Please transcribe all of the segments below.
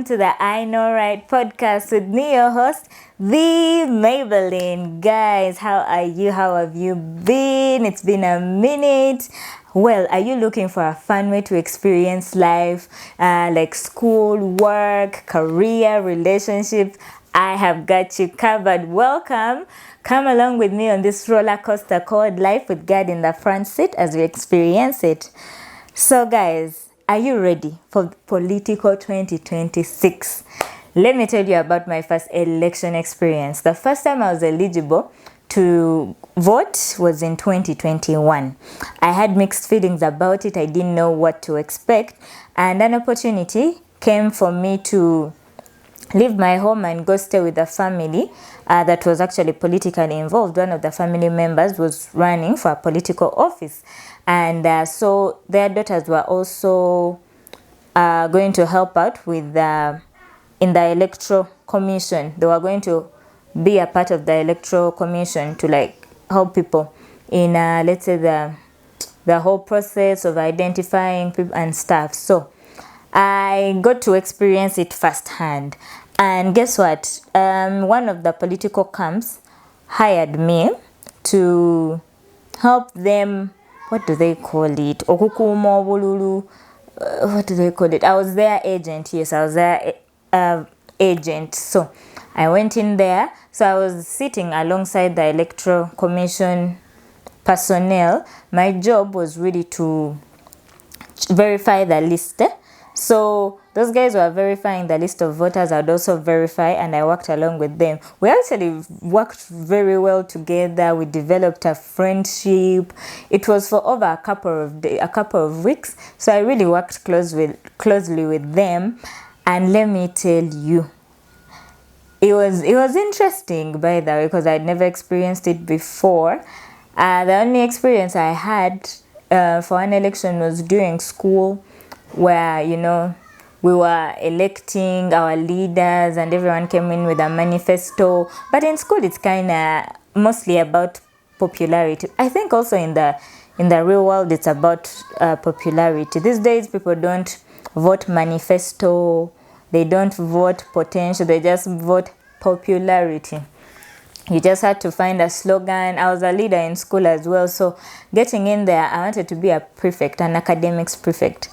to the I Know Right podcast with me, your host, the Maybelline. Guys, how are you? How have you been? It's been a minute. Well, are you looking for a fun way to experience life, like school, work, career, relationship? I have got you covered. Welcome. Come along with me on this roller coaster called Life with God in the front seat as we experience it. So guys, are you ready for political 2026? Let me tell you about my first election experience. The first time I was eligible to vote was in 2021. I had mixed feelings about it. I didn't know what to expect. And an opportunity came for me to leave my home and go stay with a family that was actually politically involved. One of the family members was running for a political office. And so their daughters were also going to help out with in the electoral commission. They were going to be a part of the electoral commission to like help people in let's say the whole process of identifying people and stuff. So I got to experience it firsthand. And guess what? One of the political camps hired me to help them. What do they call it? Okukuma bululu. What do they call it? I was their agent. Yes, I was their agent. So I went in there. So I was sitting alongside the electoral commission personnel. My job was really to verify the list. So those guys were verifying the list of voters. I would also verify, and I worked along with them. We actually worked very well together. We developed a friendship. It was for over a couple of weeks. So I really worked closely with them. And let me tell you, it was interesting, by the way, because I'd never experienced it before. The only experience I had for an election was during school, where, you know, we were electing our leaders and everyone came in with a manifesto. But in school, it's kind of mostly about popularity. I think also in the real world, it's about popularity. These days, people don't vote manifesto. They don't vote potential. They just vote popularity. You just had to find a slogan. I was a leader in school as well. So getting in there, I wanted to be a prefect, an academics prefect.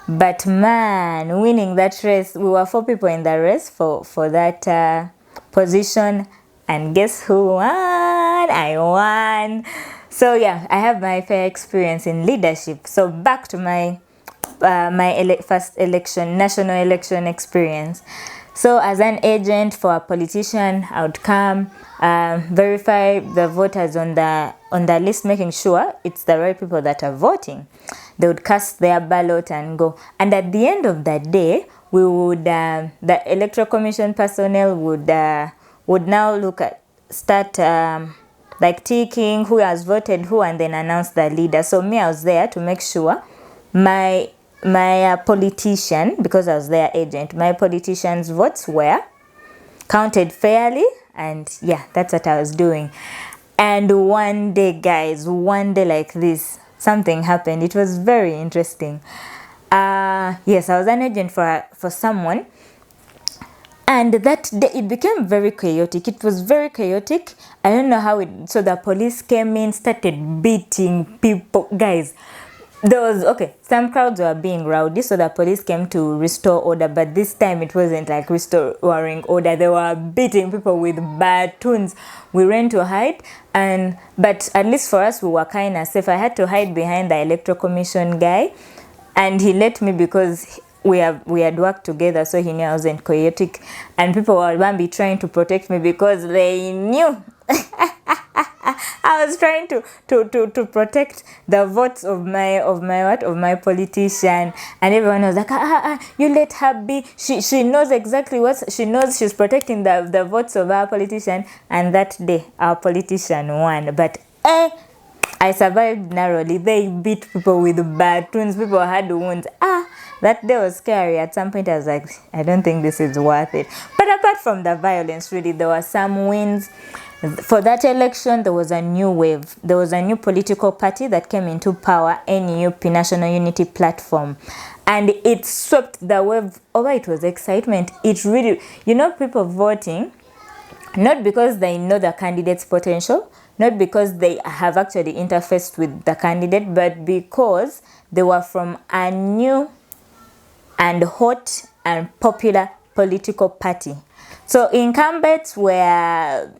But man, winning that race, we were 4 people in the race for that position. And guess who won? I won. So yeah, I have my fair experience in leadership. So back to my first national election experience. So as an agent for a politician, I would come, verify the voters on the list, making sure it's the right people that are voting. They would cast their ballot and go. And at the end of the day, we would the electoral commission personnel would now start like ticking who has voted who, and then announce the leader. So me, I was there to make sure my politician, because I was their agent, my politician's votes were counted fairly. And yeah, that's what I was doing. And one day, guys, like this, something happened. It was very interesting. Yes, I was an agent for someone. And that day, it became very chaotic. It was very chaotic. I don't know how so the police came in, started beating people. Guys, some crowds were being rowdy, so the police came to restore order. But this time it wasn't like restoring order. They were beating people with batons. We ran to hide, but at least for us, we were kind of safe. I had to hide behind the electoral commission guy, and he let me because we had worked together, so he knew I wasn't chaotic. And people were trying to protect me because they knew I was trying to protect the votes of my politician. And everyone was like, you let her be. She knows exactly she knows. She's protecting the votes of our politician. And that day, our politician won. But I survived narrowly. They beat people with batons. People had wounds. That day was scary. At some point, I was like, I don't think this is worth it. But apart from the violence, really, there were some wins. For that election, there was a new wave. There was a new political party that came into power, NUP, National Unity Platform. and it swept the wave over. It was excitement. It really, people voting not because they know the candidate's potential, not because they have actually interfaced with the candidate, but because they were from a new and hot and popular political party. So incumbents were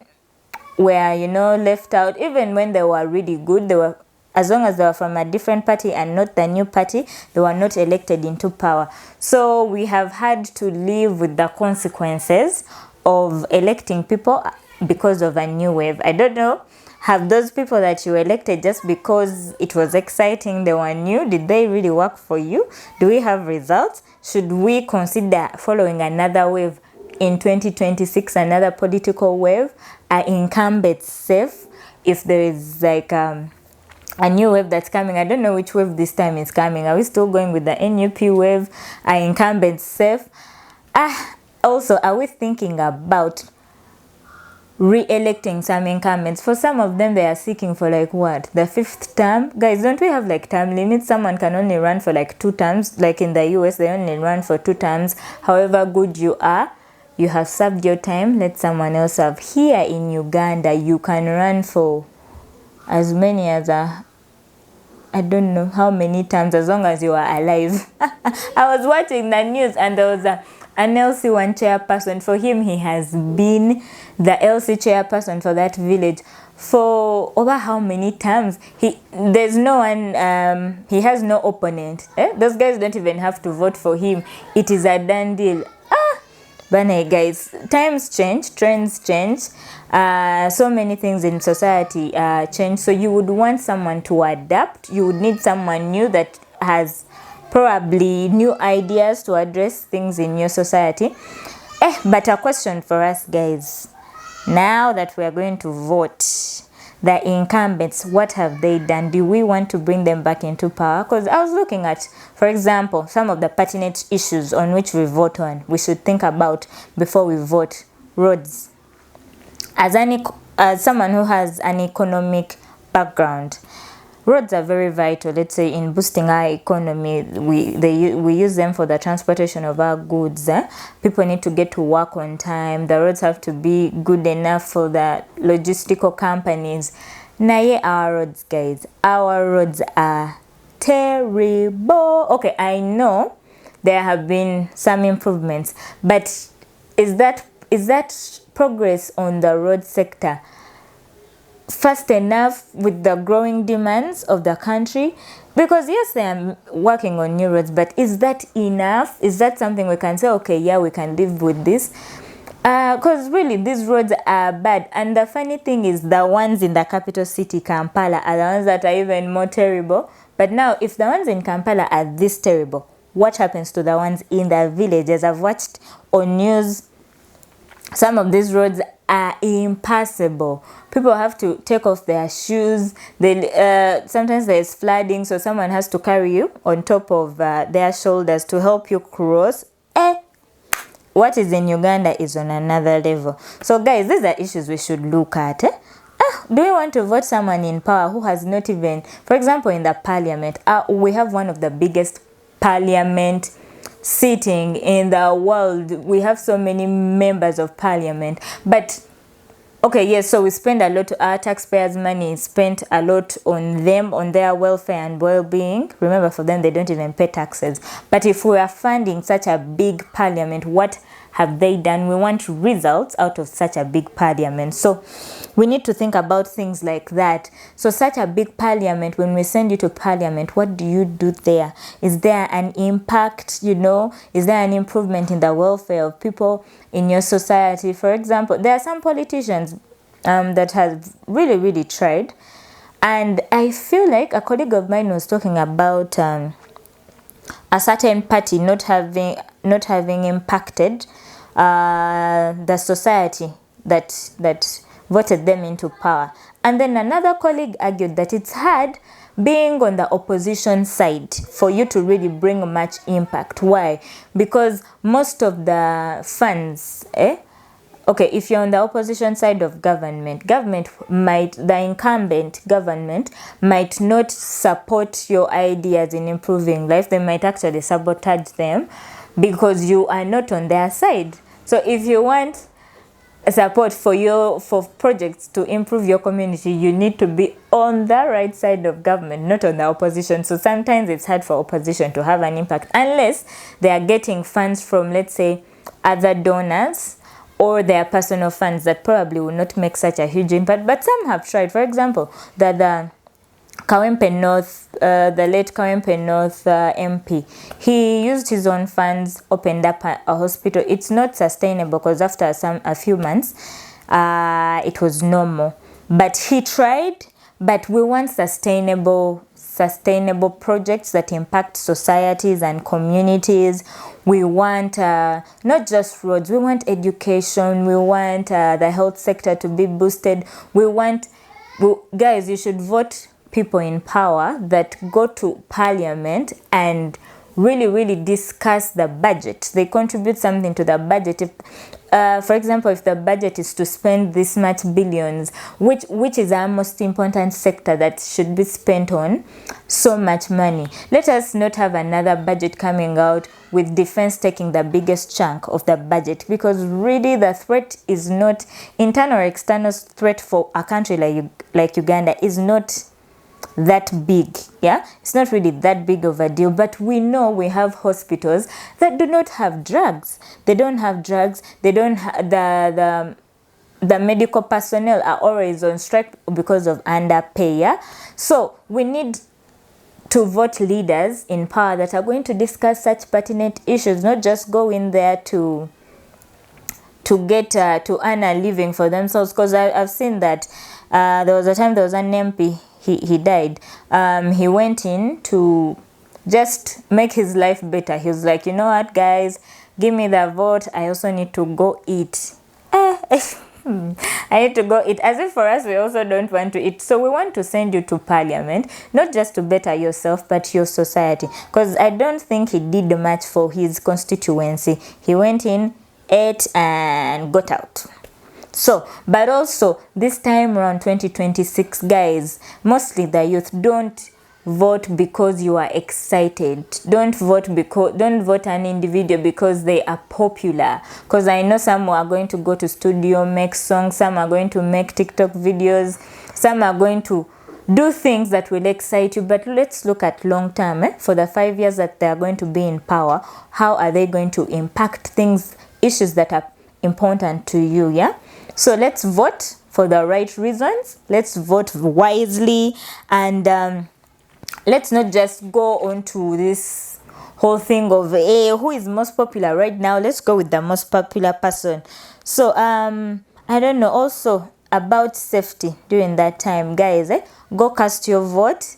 left out. Even when they were really good, they were, as long as they were from a different party and not the new party, they were not elected into power. So we have had to live with the consequences of electing people because of a new wave. I don't know, have those people that you elected just because it was exciting, they were new, did they really work for you? Do we have results? Should we consider following another wave in 2026, another political wave? Are incumbents safe if there is like a new wave that's coming? I don't know which wave this time is coming. Are we still going with the NUP wave? Are incumbents safe? Also, are we thinking about re-electing some incumbents? For some of them, they are seeking for like what, the 5th term? Guys, don't we have like term limits? Someone can only run for like 2 terms. Like in the US, they only run for 2 terms. However good you are, you have served your time, let someone else serve. Here in Uganda, you can run for as many as I don't know how many times, as long as you are alive. I was watching the news and there was an LC1 chairperson. For him, he has been the LC chairperson for that village for over how many times? There's no one, he has no opponent. Those guys don't even have to vote for him. It is a done deal. But hey, guys, times change, trends change, so many things in society change. So you would want someone to adapt. You would need someone new that has probably new ideas to address things in your society. But a question for us, guys. Now that we are going to vote, the incumbents, what have they done? Do we want to bring them back into power? Because I was looking at, for example, some of the pertinent issues on which we vote on, we should think about before we vote. Roads. As someone who has an economic background, roads are very vital. Let's say in boosting our economy, we use them for the transportation of our goods. People need to get to work on time. The roads have to be good enough for the logistical companies. Now, our roads, guys, our roads are terrible. Okay, I know there have been some improvements, but is that progress on the road sector fast enough with the growing demands of the country? Because yes, they are working on new roads, but is that enough? Is that something we can say, okay, yeah, we can live with this? Because really, these roads are bad. And the funny thing is, the ones in the capital city, Kampala, are the ones that are even more terrible. But now, if the ones in Kampala are this terrible, what happens to the ones in the villages? I've watched on news, some of these roads are impassable. People have to take off their shoes. Sometimes there's flooding, so someone has to carry you on top of their shoulders to help you cross. What is in Uganda is on another level. So guys, these are issues we should look at. Do we want to vote someone in power who has not even, for example, in the parliament, we have one of the biggest parliament sitting in the world. We have so many members of parliament, but okay, yes, so we spend a lot, our taxpayers' money is spent a lot on them, on their welfare and well-being. Remember, for them, they don't even pay taxes. But if we are funding such a big parliament, what have they done? We want results out of such a big parliament. So we need to think about things like that. So such a big parliament, when we send you to parliament, what do you do there? Is there an impact, Is there an improvement in the welfare of people in your society? For example, there are some politicians that have really, really tried. And I feel like a colleague of mine was talking about a certain party not having impacted the society that voted them into power. And then another colleague argued that it's hard being on the opposition side for you to really bring much impact. Why? Because most of the funds okay, if you're on the opposition side of government, the incumbent government might not support your ideas in improving life. They might actually sabotage them because you are not on their side. So if you want support for projects to improve your community, you need to be on the right side of government, not on the opposition. So sometimes it's hard for opposition to have an impact unless they are getting funds from, let's say, other donors or their personal funds that probably will not make such a huge impact. But some have tried. For example, the Kawempe North, the late Kawempe North MP, he used his own funds, opened up a hospital. It's not sustainable because after a few months, it was normal. But he tried. But we want sustainable projects that impact societies and communities. We want not just roads. We want education. We want the health sector to be boosted. Guys, you should vote people in power that go to parliament and really discuss the budget. They contribute something to the budget. If, for example, if the budget is to spend this much billions, which is our most important sector that should be spent on so much money. Let us not have another budget coming out with defense taking the biggest chunk of the budget, because really the threat is not internal or external threat for a country like Uganda is not that big. Yeah, it's not really that big of a deal, but we know we have hospitals that do not have drugs. They don't have drugs. They don't the medical personnel are always on strike because of underpay. Yeah? So we need to vote leaders in power that are going to discuss such pertinent issues, not just go in there to get to earn a living for themselves. Because I've seen that there was a time there was an MP. He died. He went in to just make his life better. He was like, you know what, guys, give me the vote. I also need to go eat. I need to go eat. As if for us, we also don't want to eat. So we want to send you to parliament, not just to better yourself, but your society. Because I don't think he did much for his constituency. He went in, ate, and got out. So, but also this time around 2026, guys, mostly the youth, don't vote because you are excited. Don't vote an individual because they are popular. Because I know some are going to go to studio, make songs, some are going to make TikTok videos, some are going to do things that will excite you. But let's look at long term. For the 5 years that they are going to be in power, how are they going to impact issues that are important to you? Yeah. So let's vote for the right reasons. Let's vote wisely, and let's not just go on to this whole thing of who is most popular right now. Let's go with the most popular person. So I don't know. Also about safety during that time, guys. Go cast your vote.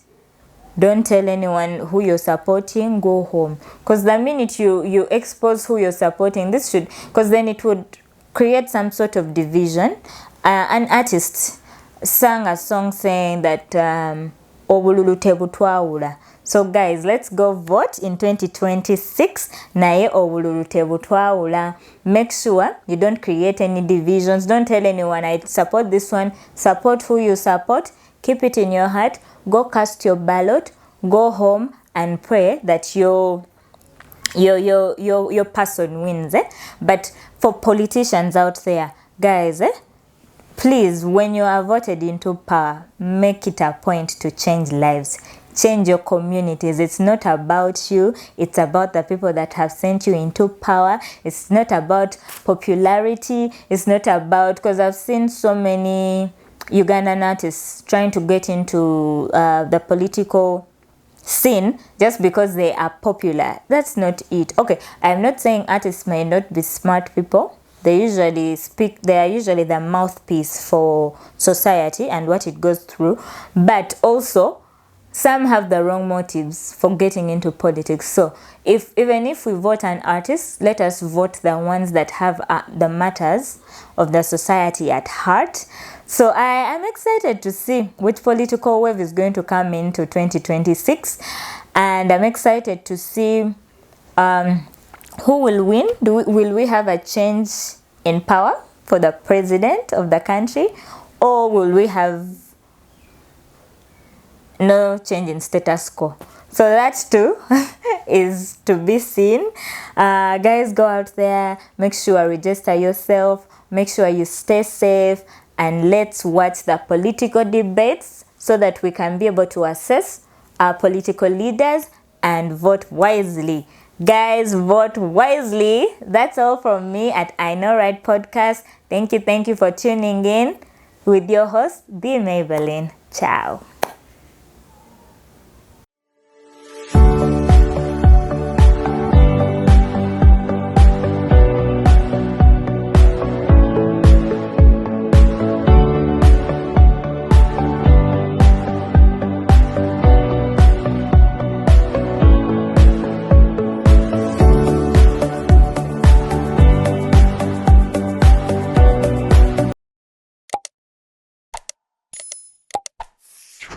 Don't tell anyone who you're supporting. Go home, because the minute you expose who you're supporting, because then it would create some sort of division. An artist sang a song saying that obululu tebutwawula. So guys, let's go vote in 2026. Naye obululu tebutwawula. Make sure you don't create any divisions. Don't tell anyone I support this one. Support who you support. Keep it in your heart. Go cast your ballot. Go home and pray that your person wins. But for politicians out there, guys, please, when you are voted into power, make it a point to change lives. Change your communities. It's not about you. It's about the people that have sent you into power. It's not about popularity. It's not about, because I've seen so many Ugandan artists trying to get into the political scene just because they are popular. That's not it. Okay, I'm not saying artists may not be smart people. They are usually the mouthpiece for society and what it goes through. But also, some have the wrong motives for getting into politics. So even if we vote an artist, let us vote the ones that have the matters of the society at heart. So I am excited to see which political wave is going to come into 2026. And I'm excited to see who will win. Will we have a change in power for the president of the country, or will we have no change in status quo? So that too is to be seen. Guys, go out there, make sure you register yourself, make sure you stay safe, and let's watch the political debates so that we can be able to assess our political leaders and vote wisely. Guys, vote wisely. That's all from me at I Know Right Podcast. Thank you for tuning in with your host, the Maybelline. Ciao.